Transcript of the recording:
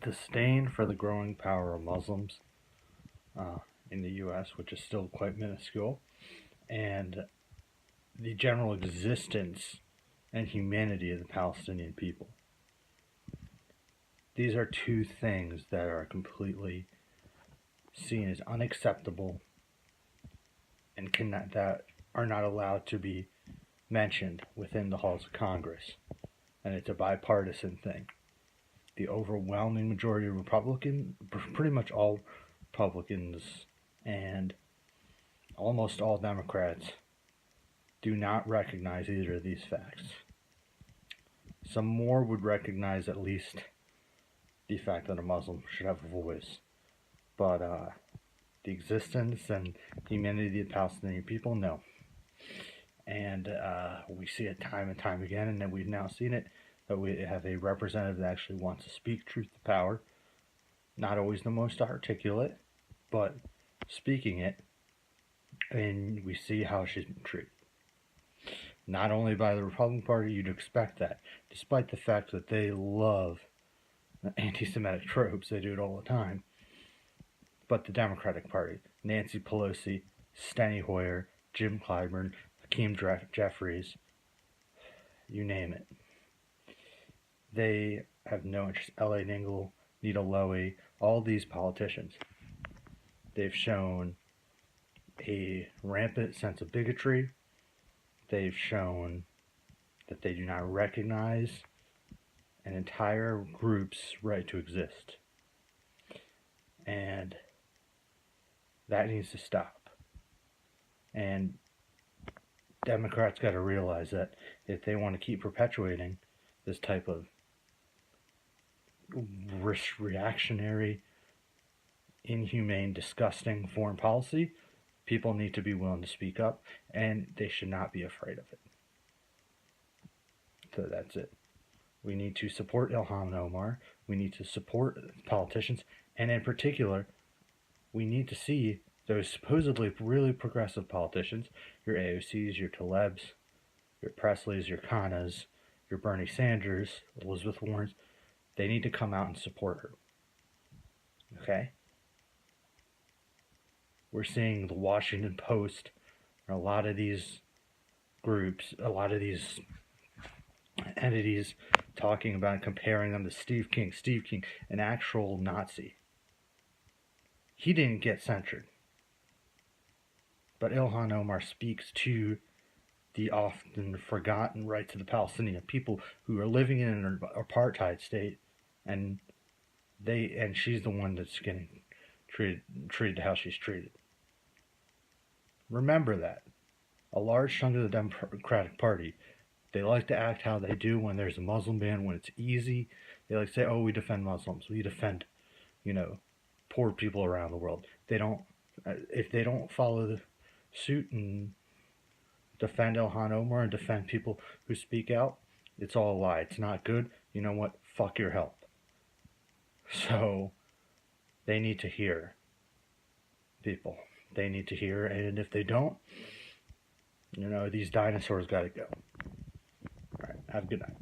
disdain for the growing power of Muslims in the U.S., which is still quite minuscule, and the general existence and humanity of the Palestinian people. These are two things that are completely seen as unacceptable and that are not allowed to be mentioned within the halls of Congress. And it's a bipartisan thing. The overwhelming majority of Republicans, pretty much all Republicans and almost all Democrats, do not recognize either of these facts. Some more would recognize at least the fact that a Muslim should have a voice. But the existence and humanity of the Palestinian people, no. And we see it time and time again, and then we've now seen it, that we have a representative that actually wants to speak truth to power. Not always the most articulate, but speaking it, and we see how she's been treated. Not only by the Republican Party, you'd expect that, despite the fact that they love anti-Semitic tropes, they do it all the time. But the Democratic Party, Nancy Pelosi, Steny Hoyer, Jim Clyburn, Hakeem Jeffries, you name it. They have no interest. L.A. Ningle, Nita Lowey, all these politicians. They've shown a rampant sense of bigotry. They've shown that they do not recognize an entire group's right to exist. And that needs to stop. And Democrats got to realize that if they want to keep perpetuating this type of reactionary, inhumane, disgusting foreign policy, people need to be willing to speak up, and they should not be afraid of it. So that's it. We need to support Ilhan Omar. We need to support politicians, and in particular, we need to see those supposedly really progressive politicians, your AOCs, your Talebs, your Presleys, your Khanas, your Bernie Sanders, Elizabeth Warrens. They need to come out and support her. Okay? We're seeing the Washington Post, a lot of these groups, a lot of these entities talking about and comparing them to Steve King. Steve King, an actual Nazi. He didn't get censured. But Ilhan Omar speaks to the often forgotten rights of the Palestinian people who are living in an apartheid state, and she's the one that's getting treated how she's treated. Remember that. A large chunk of the Democratic Party, they like to act how they do when there's a Muslim ban, when it's easy. They like to say, oh, we defend Muslims. We defend, poor people around the world. They don't, if they don't follow the suit and defend Ilhan Omar and defend people who speak out, it's all a lie. It's not good. You know what? Fuck your help. So they need to hear people. They need to hear, and if they don't, these dinosaurs got to go. All right, have a good night.